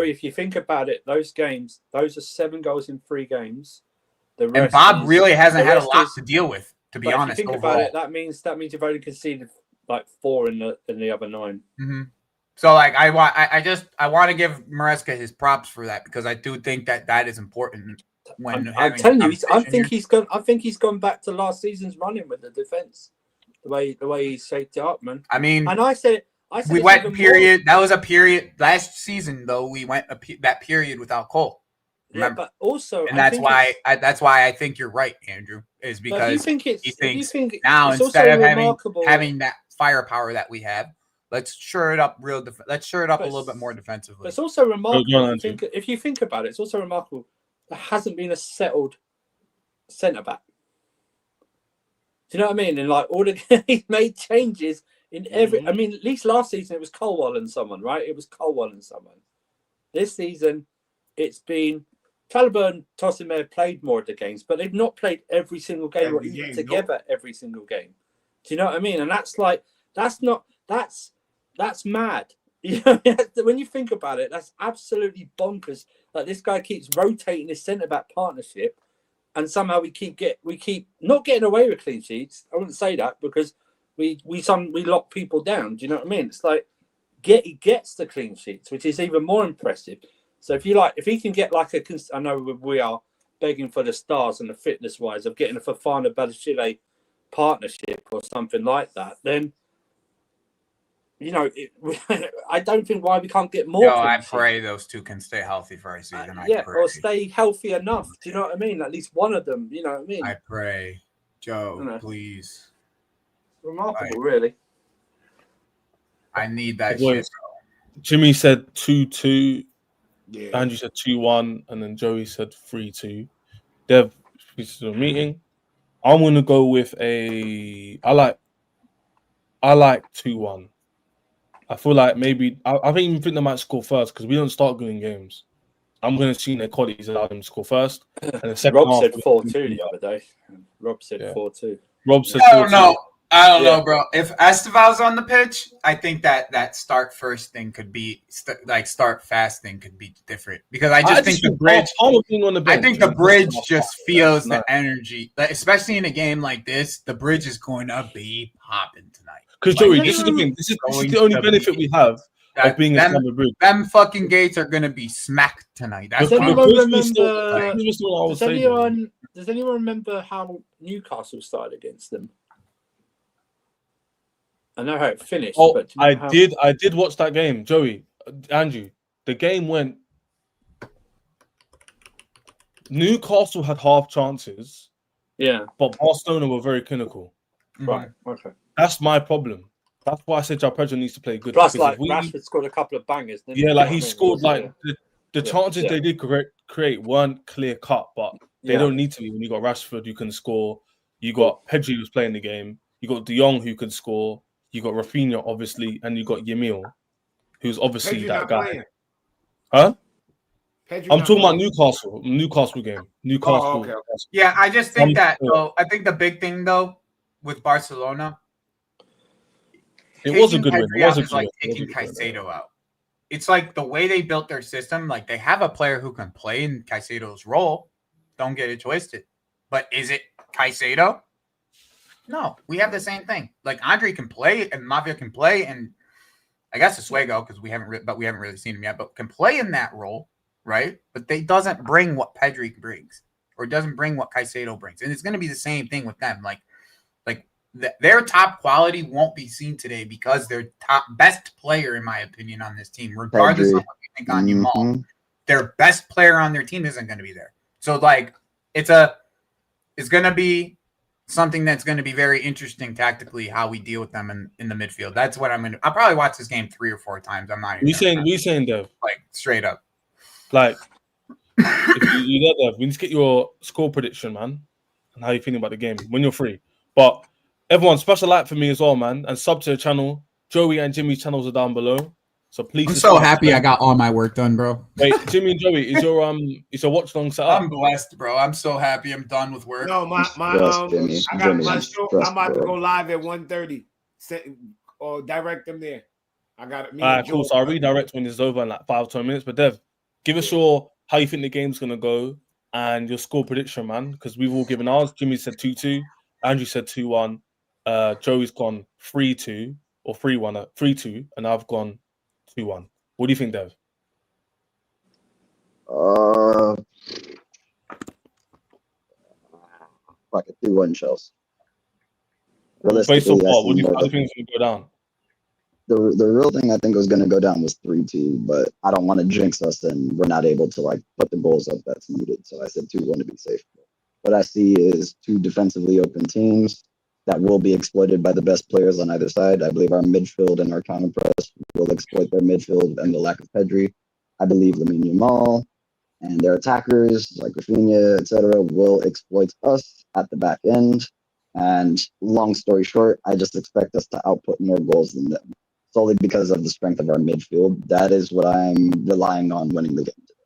if you think about it, those are 7 goals in 3 games. The rest and Bob really hasn't had a lot is, to deal with, to be but honest. If you think overall. about it, that means you've only conceded like 4 in the other 9. Mm-hmm. So, like, I want to give Maresca his props for that because I do think that is important. When I'm telling you, I think he's gone back to last season's running with the defense, the way he shaped it up, man. I mean, and I said we went period. That was a period last season, though. We went that period without Cole. Remember? Yeah, but also, and that's why I think you're right, Andrew. Is because he thinks now instead of having that firepower that we have, let's shore it up let's shore it up a little bit more defensively. But it's also remarkable. If you think about it, it's also remarkable. There hasn't been a settled centre back. Do you know what I mean? And like he's made changes in every. Mm-hmm. I mean, at least last season it was Colwell and someone, right? It was Colwell and someone. This season, it's been Caliber and Tosin may have played more of the games, but they've not played every single game or even together every single game. Do you know what I mean? And that's mad. You know, when you think about it, that's absolutely bonkers. Like, this guy keeps rotating his centre back partnership, and somehow we keep not getting away with clean sheets. I wouldn't say that because we lock people down. Do you know what I mean? It's like he gets the clean sheets, which is even more impressive. So if he can get like I know we are begging for the stars and the fitness wise of getting a Fofana Badiashile partnership or something like that, then. You know, I don't think why we can't get more. I pray those two can stay healthy for a season. Or stay healthy enough. Do you know what I mean? At least one of them. You know what I mean? I pray, Joe, please. Remarkable, really. I need that shit. Jimmy said 2-2. Yeah. Andrew said 2-1, and then Joey said 3-2. Dev, this is a meeting. I'm gonna go with I like 2-1. I feel like maybe I even think they might score first because we don't start winning games. I'm going to see their qualities allow them to score first. And the second Rob said 4-2 the other day. Rob said 4-2. Rob said 4-2. No. I don't know, bro. If Esteval's on the pitch, I think that start first thing could be start fast thing could be different because I just think the bridge. I think the bridge just feels the energy, especially in a game like this. The bridge is going to be popping tonight. Because Joey, this is the thing. This is the only benefit we have of being a Stamford Bridge. Them fucking gates are going to be smacked tonight. That's does anyone remember how Newcastle started against them? I know how it finished. Oh, but I did watch that game, Joey, Andrew. The game went. Newcastle had half chances. Yeah, but Barcelona were very clinical. Right. Okay. That's my problem. That's why I said João Pedro needs to play good. Plus, like Rashford scored a couple of bangers. Yeah, like he scored like the chances they did create weren't clear cut, but they don't need to be when you got Rashford who can score. You got Pedri who's playing the game. You got De Jong who can score. You got Rafinha obviously, and you got Yamal, who's obviously Pedri that guy. Playing. Huh? Pedri I'm talking about playing. Newcastle game. Newcastle. Oh, okay. Yeah, I just think that though. I think the big thing though with Barcelona. It was a good win. It was like taking Caicedo out. It's like the way they built their system. Like they have a player who can play in Caicedo's role. Don't get it twisted. But is it Caicedo? No, we have the same thing. Like Andre can play and Mafia can play, and I guess Oswego because we haven't really seen him yet, but can play in that role, right? But they doesn't bring what Pedri brings, or doesn't bring what Caicedo brings, and it's going to be the same thing with them. Like their top quality won't be seen today because their best player, in my opinion, on this team, regardless of what you think on Yamal, their best player on their team isn't going to be there. So like it's going to be something that's going to be very interesting tactically how we deal with them in the midfield. That's what I'll probably watch this game 3 or 4 times. I'm not even we saying Dev, like straight up. Like if you know Dev, we need to get your score prediction, man, and how you feeling about the game when you're free. But everyone, special like for me as well, man, and sub to the channel. Joey and Jimmy's channels are down below. So please. I'm so happy I got all my work done, bro. Wait, Jimmy and Joey, is your watch long set up? I'm blessed, bro. I'm so happy I'm done with work. No, I got my show. I'm about to go live at 1:30. Or direct them there. I got it. All right, cool. So I'll redirect when it's over in like 5-10 minutes. But Dev, give us how you think the game's gonna go and your score prediction, man. Because we've all given ours. Jimmy said 2-2. Andrew said 2-1. Joey's gone 3-2 or 3-1, 3-2, and I've gone 2-1. What do you think, Dev? Fuck it, 2-1 Chelsea. Based on what? What do you think is going to go down? The real thing I think was going to go down was 3-2, but I don't want to jinx us and we're not able to like put the goals up that's needed. So I said 2-1 to be safe. What I see is 2 defensively open teams that will be exploited by the best players on either side. I believe our midfield and our counter press will exploit their midfield and the lack of Pedri. I believe Lamine Yamal and their attackers like Rafinha, etc., will exploit us at the back end. And long story short, I just expect us to output more goals than them, solely because of the strength of our midfield. That is what I'm relying on winning the game today.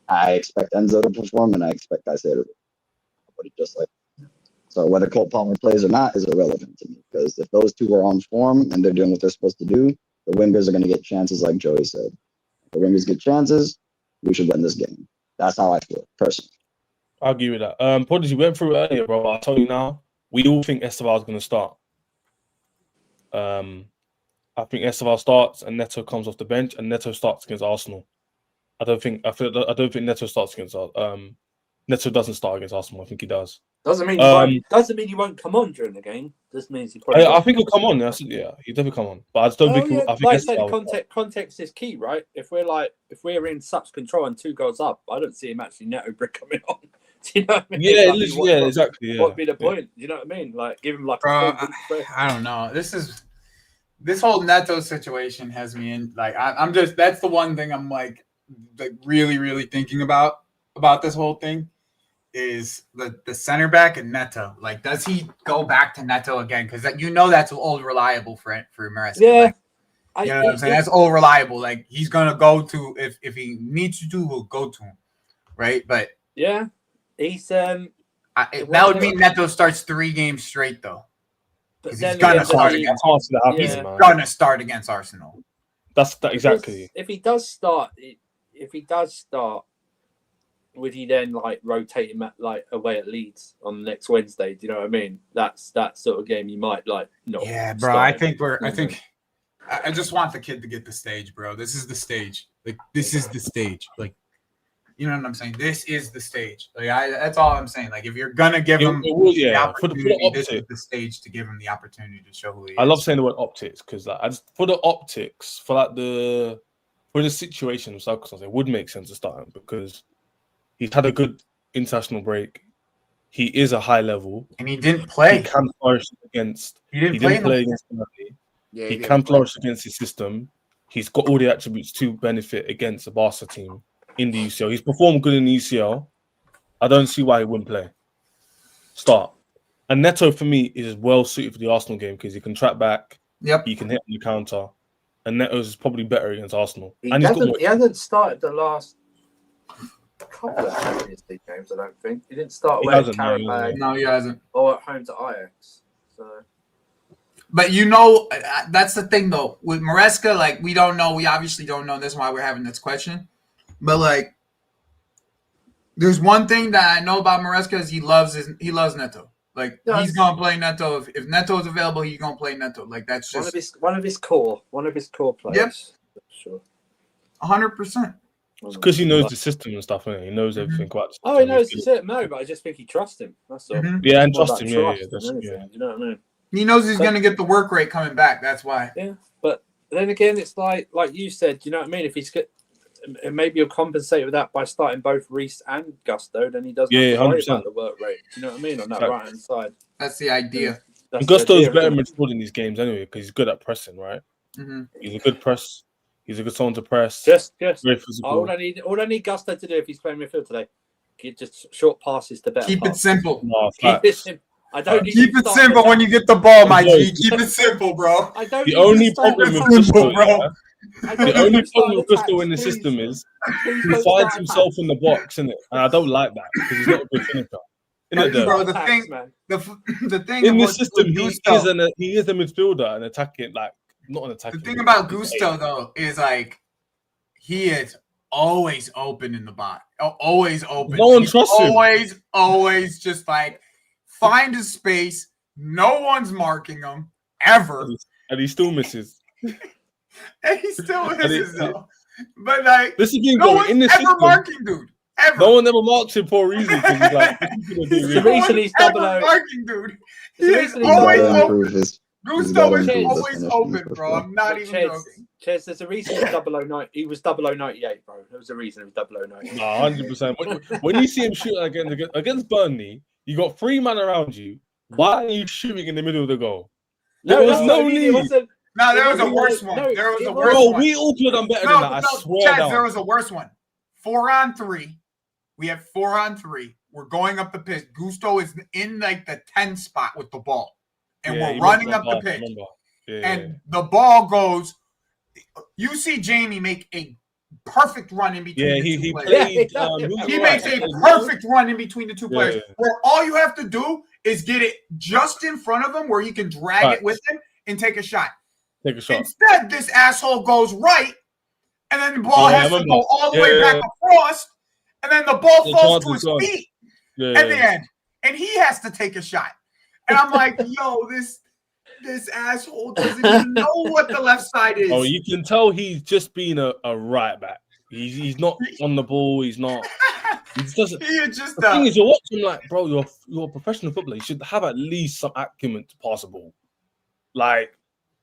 I expect Enzo to perform, and I expect Caicedo to put it just like. So whether Cole Palmer plays or not is irrelevant to me, because if those two are on form and they're doing what they're supposed to do, the wingers are going to get chances like Joey said. If the wingers get chances, we should win this game. That's how I feel, personally. I'll give you that. Prodigy went through it earlier, bro. I'll tell you now, we all think Estevão is going to start. I think Estevão starts and Neto comes off the bench, and Neto starts against Arsenal. I don't think Neto starts against Neto doesn't start against Arsenal. I think he does. Doesn't mean he won't come on during the game. Just means he probably. I think he'll come on. Yeah, he definitely come on. But I just don't think. I think like I said, context is key, right? If we're in such control and 2 goals up, I don't see him actually Neto coming on. Do you know what I mean? Yeah, exactly. What would be the point? Do you know what I mean? Like give him like. I don't know. This whole Neto situation has me in like I'm just that's the one thing I'm like really really thinking about this whole thing. Is the center back and Neto. Like, does he go back to Neto again? Because that's old reliable for Maresca. Yeah. Like, you know what I'm saying? That's old reliable. Like, he's going to go to, if he needs to, he'll go to him. Right? But. Yeah. He's. That would mean Neto starts 3 games straight, though. Because then he's gonna again, start does he- against. Can't see that happening, He's man. gonna start against Arsenal. That's that exactly. If he does start, would he then like rotate him like away at Leeds on next Wednesday? Do you know what I mean? That's that sort of game you might like. Not Yeah, bro. start I him. think I just want the kid to get the stage, bro. This is the stage. Like this is the stage. Like, you know what I'm saying? This is the stage. Like that's all I'm saying. Like if you're gonna give him It will, the yeah. For the opportunity, this is optics, the stage to give him the opportunity to show who he is. I love saying the word optics because like, for the optics, for the situation of circumstances, it would make sense to start him because he's had a good international break. He is a high level. And he didn't play. He can flourish against. He didn't play against Burnley. Yeah, He can flourish against his system. He's got all the attributes to benefit against the Barca team in the UCL. He's performed good in the UCL. I don't see why he wouldn't play. Start. And Neto, for me, is well suited for the Arsenal game because he can track back. Yep. He can hit on the counter. And Neto's is probably better against Arsenal. He And hasn't started the last couple of Champions League games, I don't think. He didn't start He away at hasn't, no, Carabao No, he hasn't. or at home to Ajax. So But you know, that's the thing though. With Maresca, like we don't know. We obviously don't know. That's why we're having this question. But like, there's one thing that I know about Maresca is he loves Neto. Like he's gonna play Neto. If Neto is available, he's gonna play Neto. Like that's just one of his core players. Yep. Sure. 100%. It's because he knows the system and stuff, innit? He knows everything quite. Oh, he knows the system. No, but I just think he trusts him. That's all. Mhm. Yeah, and More trust about him. Yeah, trust yeah, than that's, anything, yeah. Do you know what I mean? He knows he's gonna get the work rate coming back. That's why. Yeah, but then again, it's like you said. Do you know what I mean? If he's good, maybe you'll compensate with that by starting both Reece and Gusto. Then he doesn't have to worry 100%. about the work rate. Do you know what I mean? On that Exactly. right hand side. That's the idea. And Gusto's better midfield in these games anyway because he's good at pressing, right? Mm-hmm. He's a good press. He's a good someone to press. Just Very physical. all I need Gusto to do if he's playing midfield today, get just short passes to better. Keep it simple. No, Keep it facts. simple. I don't need Keep to it start simple with when that. you get the ball, my No. G. Keep it simple, bro. I don't The need only to start problem with with simple, Gusto, bro. yeah, I don't the need only to start problem with attacks, Gusto in the please. system is Please he don't finds start himself attacks. in the box, innit? And I don't like that because he's not a good finisher. Innit, though? Bro, the Attacks, thing, man. the thing In about this system, he Gusto, is a midfielder and attacking, like not an attacking. the thing about midfielder. Gusto though is like he is always open in the box. Always open. No one He's trusts him. always just like find a space. No one's marking him ever. And he still misses. And he still And misses though. But like This is being no going one's in the ever system. marking dude. Ever. No one ever marks him for a reason because he's like, this is gonna be The really- reason he's ever 0-0. marking dude. He The is reason he's always gotta open. improve his. Gusto gotta is improve his always finishing, open, for bro. sure. I'm not But even joking. Ches, there's a reason he's 009. He was 0098, bro. There was a reason he was 0098. No, 100%. When you see him shoot against Burnley, you got 3 men around you. Why are you shooting in the middle of the goal? There was no It need. wasn't. No, there was a No, worse one. no, There was it a was- worse Bro, one. we all could have done better than that. I swear Chaz, down. there was a worse one. 4-on-3. We have 4-on-3. We're going up the pitch. Gusto is in like the 10 spot with the ball. And Yeah, we're he running missed up that the pass, pitch. remember? Yeah, And the ball goes. You see Jamie make a perfect run in between yeah, the he two players. played. Yeah, who's He right? makes a perfect run in between the two Yeah. players. Where all you have to do is get it just in front of him where you can drag Right. it with him and take a shot. Take a shot. Instead, this asshole goes right, and then the ball Yeah, I has to remember. go all the way Yeah, back across, and then the ball The falls chance to is his gone. feet Yeah, at the end, and he has to take a shot. And I'm like, yo, this asshole doesn't even know what the left side is. Oh, you can tell he's just been a right back. He's not on the ball. He's not. He just doesn't. He is just The thing is, you're watching like, bro, you're a professional footballer. You should have at least some acumen to pass a ball. Like,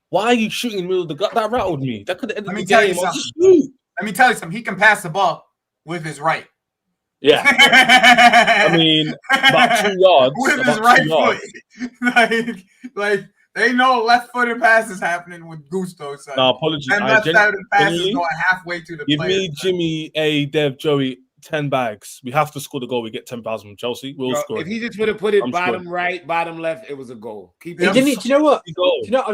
why are you shooting in the middle of the gut? That rattled me. That could have ended Let me the tell you game. I'll just something. shoot. Let me tell you something. He can pass the ball with his right. Yeah. I mean, about 2 yards. with his about right 2 yards. foot. like they know left-footed passes happening with Gusto. Son. No, apologies. And I left-sided passes genuinely going halfway to the give players, me son. Jimmy, A, Dev, Joey 10 bags. We have to score the goal. We get 10,000 from Chelsea. We'll Bro, score. if he just would have put it I'm bottom sure. right, bottom left, it was a goal. Keep He it. didn't. Do you know what? Goal. Do you know? I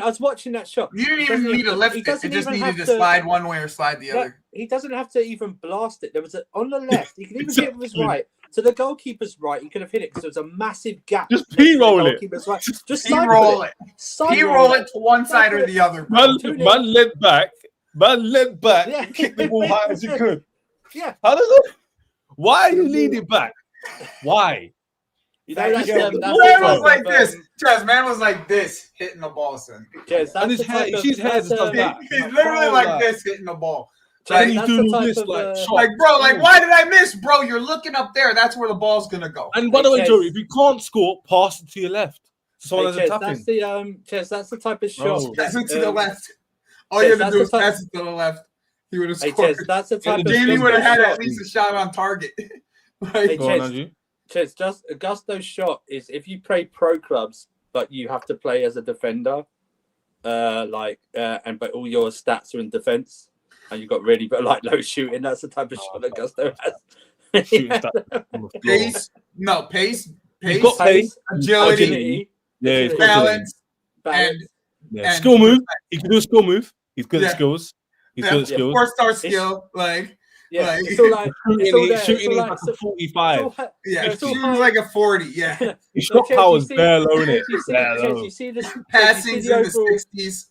was watching that shot. You didn't He even doesn't need to lift he it. It doesn't just even needed have to to- slide one way or slide the No, other. he doesn't have to even blast it. There was on the left. He can even get it with his right. to the goalkeeper's right. He could have hit it because there was a massive gap. Just next to the P-roll it. goalkeeper's right. Just P-roll it. Side P-roll it to one side or the other. Man, Bro. man led back. Man led back. Yeah. And kicked the ball high as he could. Yeah. How does it? Why are you leading back? Why? You know, that's Man the was like type of, this. Chaz, man was like this, hitting the ball, son. Jez, that's And his the hair, type of- his hair that's just does a- that. He's literally like this, hitting the ball. And Like, he's that's doing the all type this of, like shot. like, bro, like, why did I miss, bro? You're looking up there. That's where the ball's gonna go. And by the way, Hey, Joey, Jez. if you can't score, pass it to your left. Someone Hey, has a Jez, tap in. that's the Jez, that's the type of Bro. shot. Pass it to that, the left. All Jez, you had to that's do the was type- pass it to the left. He would have Hey, scored. Jez, that's the type of Jamie Gusto would have had shot. at least a shot on target. Like, Hey, Go on, Jez. Andrew. Jez, just a gusto shot is if you play pro clubs, but you have to play as a defender, but all your stats are in defense, and you've got really but like low shooting. That's the type of shot that Gusto has. Shooting stats on the floor. pace, He's got pace, agility, Yeah, he's got agility. balance, balance. Yeah. and Skill move. He can do a skill move. He's good Yeah. at skills. He's good at skills. four-star skill, like, Yeah, like, it's all like it's all there. Shooting It's all is like, like a 45. yeah, it's all shooting's high. like a 40, yeah. His So, shot Chase, power you is see- bare low, innit? You see, Bare Chase, low. you see this. Passing's you in see the overall, 60s,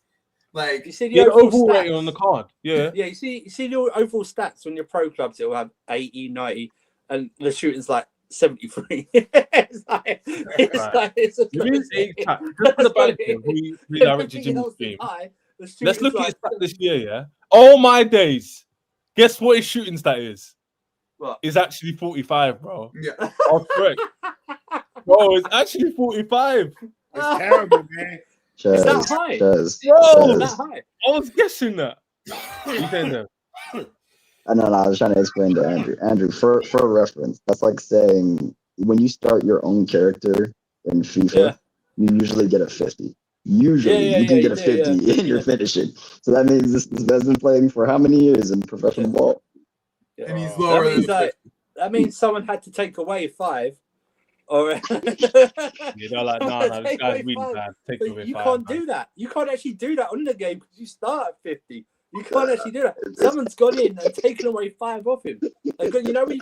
like, you see the Yeah, the overall overall stats. rating on the card. Yeah. Yeah, you see your overall stats on your pro clubs. It will have 80, 90, and the shooting's like 73. it's like it's a Give me his close- age tag. Just for the banter, we redirected Everything Jimmy's else is stream. high. The Let's shooting's look at like his stat this year, yeah? Oh my days. Guess what his shooting stat is? What? It's actually 45, bro. yeah. Oh, correct. Bro, it's actually 45. It's terrible, man. Is that Chaz, high? Chaz, Bro, Is that Chaz. high? I was guessing that. What you saying there? I know, I was trying to explain to Andrew. Andrew, for reference, that's like saying when you start your own character in FIFA, Yeah. you usually get a 50. Usually, Yeah, you can yeah, get a you do, 50 in your finishing. So that means this man's been playing for how many years in professional ball? And he's That lower means than like that means someone had to take away 5, or Yeah, they're like, no, this guy's really bad. Take But away you 5. can't do that. You can't actually do that on the game because you start at 50. You can't actually do that. Someone's gone in and taken away 5 off him. Like, you know you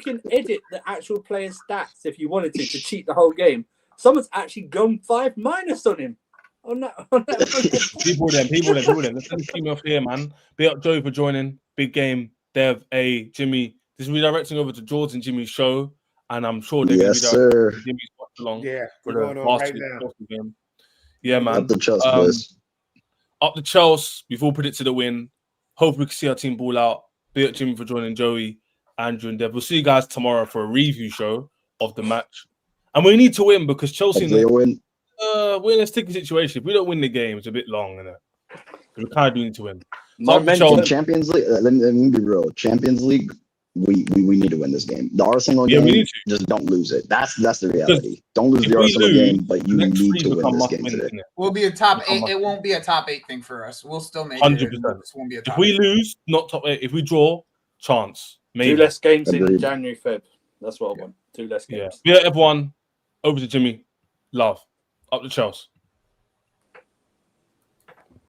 can edit the actual player's stats if you wanted to cheat the whole game. Someone's actually gone 5 minus on him. On that. People them. Let's send this team off here, man. Big up Joey for joining. Big game. Dev, A, Jimmy. This is redirecting over to George and Jimmy's show. And I'm sure they're Yes, going to be sir. Jimmy's watch along Yeah, for we're the going on right basket now. game. Yeah, man. Up the Chelsea, boys. Up the Chelsea. We've all predicted a win. Hope we can see our team ball out. Big up Jimmy for joining Joey, Andrew, and Dev. We'll see you guys tomorrow for a review show of the match. And we need to win because Chelsea Hopefully a win. we're in a sticky situation. If we don't win the game, it's a bit long, isn't it? We kind of do need to win. Momentum. In Champions League, let me be real. Champions League, we need to win this game. The Arsenal Yeah, we game, need to. just don't lose it. That's the reality. Don't lose if the we Arsenal lose, game, but you next need three to win become this must game win, today. isn't it? We'll be a top Become 8. must It won't be a top 8 thing for us. We'll still make 100%. it. This won't be a top If we 8. lose, not top 8. If we draw, chance. 2 Maybe. less games in Agreed. January, Feb. That's what I want. 2 less Yeah. games. Yeah, everyone. Over to Jimmy. Love. Up the Chelsea.